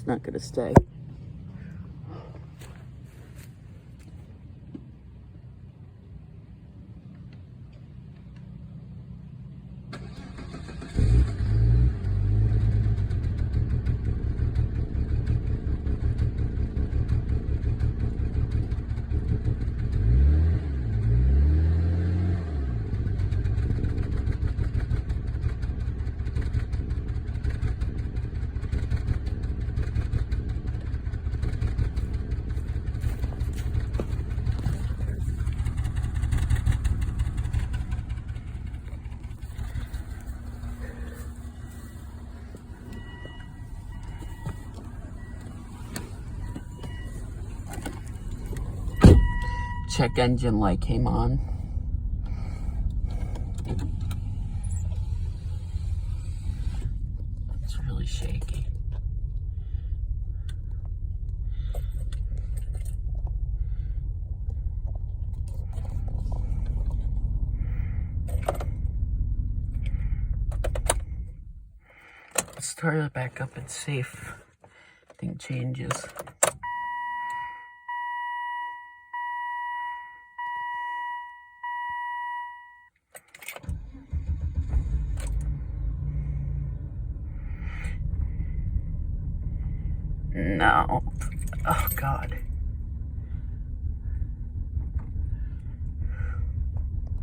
It's not going to stay. Check engine light came on. It's really shaky. Let's start it back up and see if thing changes. No. Oh, God.